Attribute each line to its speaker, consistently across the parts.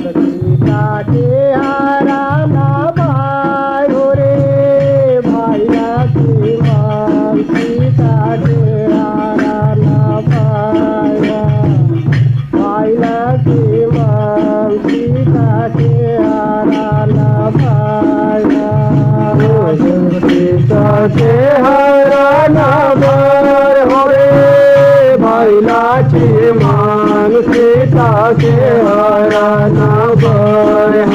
Speaker 1: सीता के हारा ना भाई हो रे भाई लक्ष्मण सीता के हारा ना भाई भाई लक्ष्मण सीता के हारा ना भाई सीता के हारा ना भाई हो रे भाई लक्ष्मण सीता के हारा ना भाई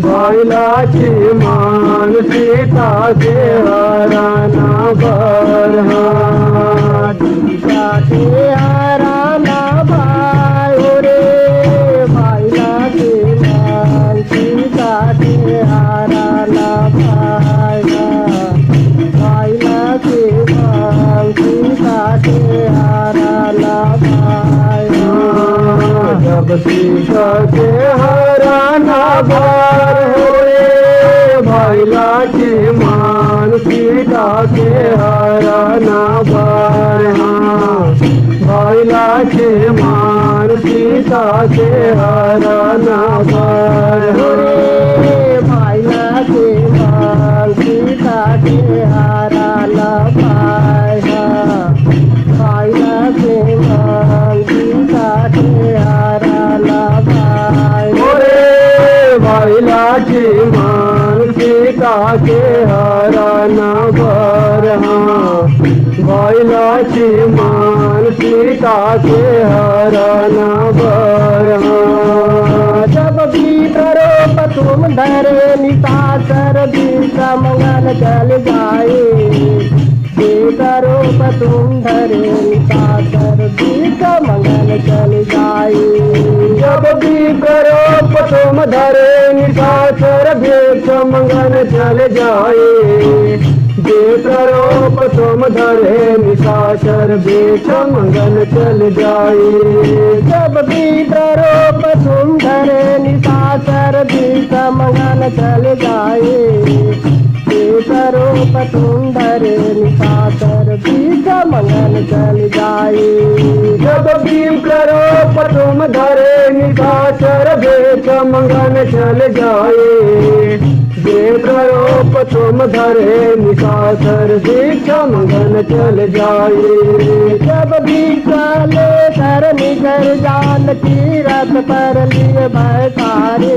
Speaker 1: भाई लक्ष्मण सीता के हारा ना भाई सीता के हारा ना भाई हो रे भाई लक्ष्मण सीता के हारा ना भाई भाई लक्ष्मण सीता के हारा ना भाई जब सीता के हारा ना भाई हो रे भाई लक्ष्मण सीता के हारा ना भाई भाई लक्ष्मण सीता के हारा ना भाई हो रे भाई लक्ष्मण सीता के हारा ना भाई भाई लक्ष्मण सीता के हारा ना भाई हो रे भाई लक्ष्मण सीता के हारा ना भाई भाई लक्ष्मण सीता के हारा ना भाई जब भी करो तुम धरे निशाचर बीच मंगल चल जाए करो तुम धरे निशाचर बीच मंगल चल जाए जब भी करो तुम धरे निशाचर बीच मंगल चल जाए जे करो तुम धरे निशाचर बीच मंगल चल जाए जब भी करो तुम धरे निशाचर बीच मंगल चल जाए करो तुम धरे निशाचर बीच मंगल चल जाए जब भी करो तुम धरे निशाचर बीच मंगल चल जाए जे करो तुम धरे निशाचर बीच मंगल चल जाए जब भी चले कर निकर जान की रथ पर लिए बैठारे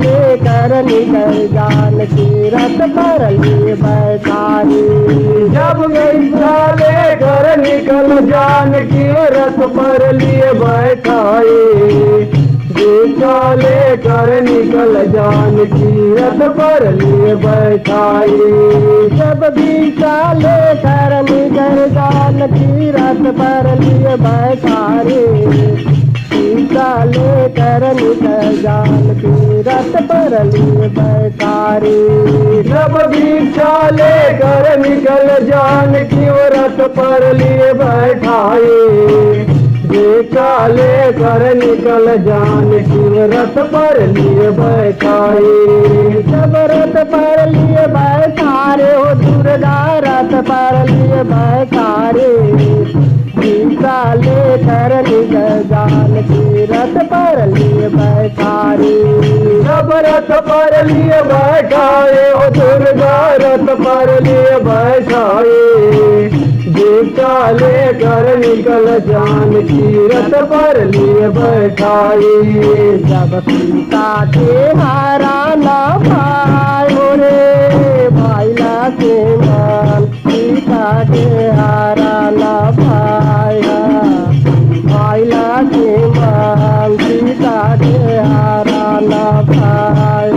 Speaker 1: ले कर निकल जान की रथ पर लिए बैठारे जब ले कर निकल जान की रथ पर लिए बैठाए ले कर निकल जान की रथ पर लिए बैठाए जब भी ले कर निकल जान की रथ पर लिए बैठारे ले कर निकल जान की रथ पर लिए बैठारे जब भी ले कर निकल जान की रथ पर लिए बैठाए ले कर निकल जान की रथ पर लिए बैठाए जब रथ पर लिए बैठारे हो दुर्गा रथ पर लिए बैठारे ले कर निकल जान की रथ पर लिए बैठारे जब रथ पर लिए बैठाए हो दुर्गा रथ पर लिए बैठाए ले कर निकल जान की रथ पर लिए बैठाए जब सीता के हारा ना भाई हो रे भाई लक्ष्मण सीता के हारा ना भाई भाई लक्ष्मण सीता के हारा ना भाई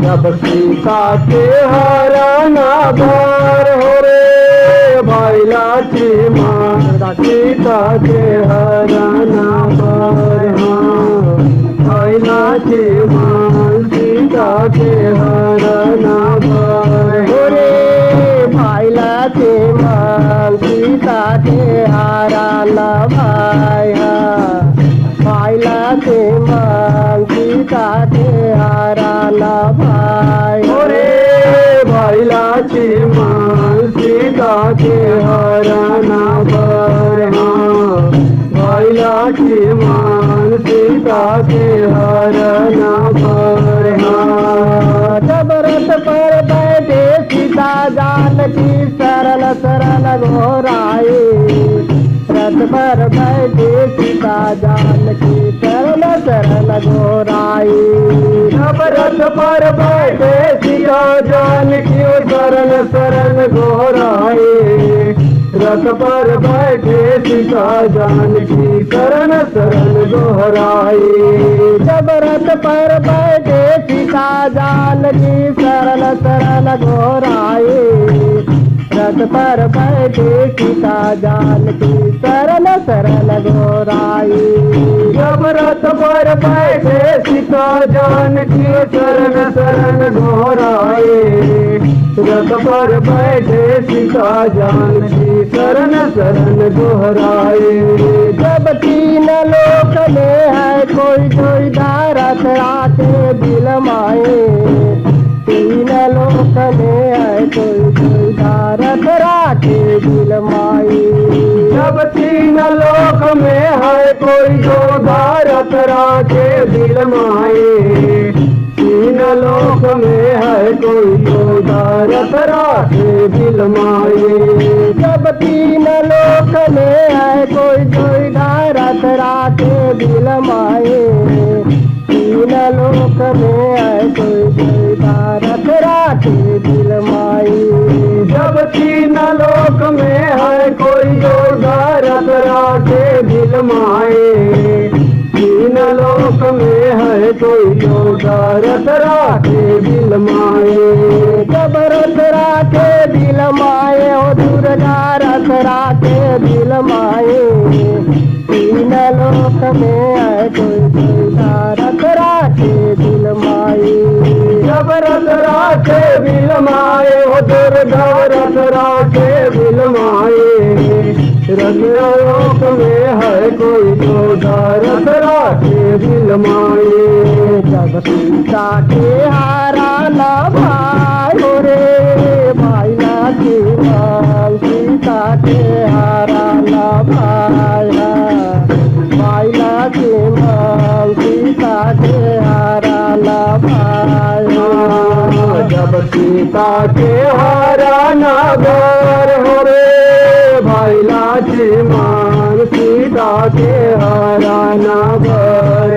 Speaker 1: जब सीता के हारा ना भाई हो रे भाई लक्ष्मण सीता के हारा ना भाई भाई लक्ष्मण सीता के हारा ना भाई हो रे भाई लक्ष्मण सीता के हारा ना भाई भाई लक्ष्मण सीता के हारा ना भाई हो रे भाई लक्ष्मण सीता के हारा ना भाई भाई लक्ष्मण सीता के हरना पर। जब रथ पर बैठे सीता जानकी शरण शरण घोराए। रथ पर बैठे सीता जानकी शरण शरण घोराए। जब रथ पर बैठे सीता जानकी शरण शरण घोराए। रथ पर बैठे सीता जानकी शरण शरण घोराए। जब रथ पर बैठे सीता जानकी शरण शरण घोराए। रथ पर बैठे सीता जानकी शरण शरण घोराए। जब रथ पर बैठे सीता जानकी शरण शरण घोराए। रथ पर बैठे सीता जानकी शरण शरण घोराए। जब तीन लोक में है कोई कोई दारथ राखे दिल माए। तीन लोक में है कोई कोई दारथ राखे दिल माए। जब तीन लोक में है कोई जो दारथ राखे दिल माए। तीन लोक में है कोई जो दारथ राखे दिल माए। जब तीन लोक में है कोई जो दारथ राखे दिल माए। तीन लोक में है कोई जो दारथ राखे दिल माए। जब तीन लोक में है कोई जो दारथ राखे दिल माए। तीन लोक में है कोई जो दारथ राखे दिल माए। जब रथ राखे दिल माए ओ दुर्गा रथ राखे दिल माए। तीन लोक में है कोई दारथ राखे दिल माए। जब रथ राखे दिल माए ओ दुर्गा रथ राखे दिल माए। रथ लोक में है कोई जो दारथ राखे दिल माए। जब सीता के हारा ना भाई हो रे भाई ना के माल। सीता के हारा ना भाई भाई ना के माल। सीता के हारा ना भाई। जब सीता के हारा ना घर हो रे भाई लाची मान। सीता के हारा ना घर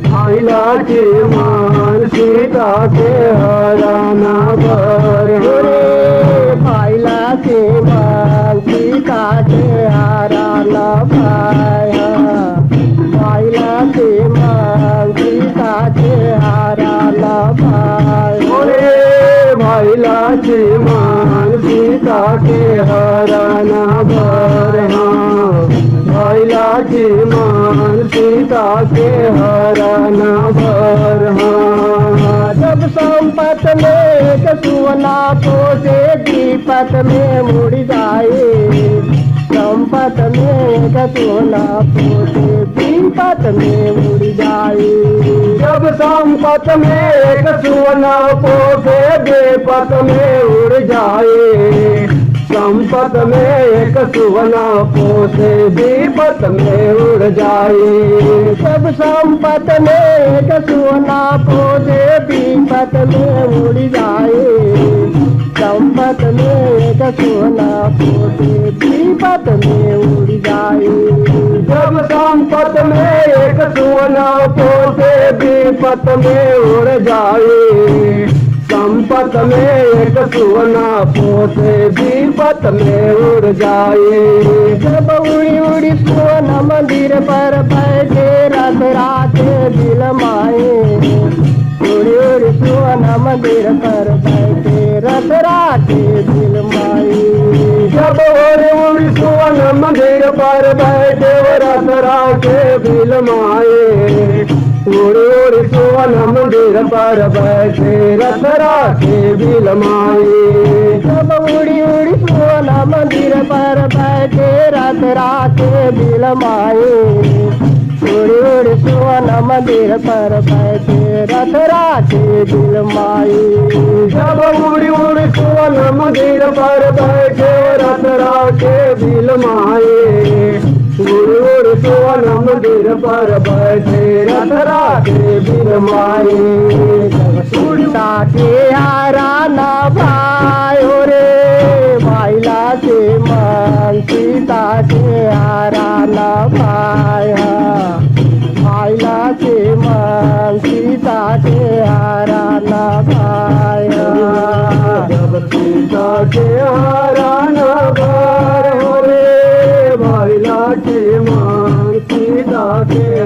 Speaker 1: भाई लाची मान। सीता के हारा ना घर रे भाई लाची मान। सीता के हारा ना भाई भाई लाची मान। सीता के हारा ना भाई भाई लाची मान। सीता के हारा ना भर। भाई लाची मान। सीता के हारा ना भर। जब संपत में कसुवना को से दीपत में मुड़ जाए। संपत में कसुवना को से दीपत में मुड़ जाए। जब संपत में कसुवना को से दीपत में उड़ जाए। संपत में एक सुवना पोसे दीपत में उड़ जाए। सब संपत में एक सुवना पोसे दीपत में उड़ जाए। संपत में एक सुवना पोसे दीपत में उड़ जाए। जब संपत में एक सुवना पोसे दीपत में उड़ जाए। संपत में एक सुवना पोसे दीपत में उड़ जाए। जब उड़ी उड़ी सुवना मंदिर पर बैठे रथ राखे दिल माए। उड़ी उड़ी सुवना मंदिर पर बैठे रथ राखे दिल माए। जब उड़ी उड़ी सुवना मंदिर पर बैठे रथ राखे दिल माए। उड़ी उड़ी सुवना मंदिर पर बैठे रथ राखे दिल माए। जब उड़ी उड़ी सुवना मंदिर पर बैठे रथ राखे दिल माए। उड़ी उड़ी सुवना मंदिर पर बैठे रथ राखे दिल माए। जब उड़ी उड़ी सुवना मंदिर पर बैठे रथ राखे दिल माए। उड़ उड़ सोन मंदिर पर बैठे रथ राखे बिन माई
Speaker 2: सीता के हारा ना भाई रे भाईला के मन सीता के हारा ना भाई भाईला के मन सीता के हारा ना भाई
Speaker 1: जब सीता के हारा न भाई रे भाईला के मान सीता के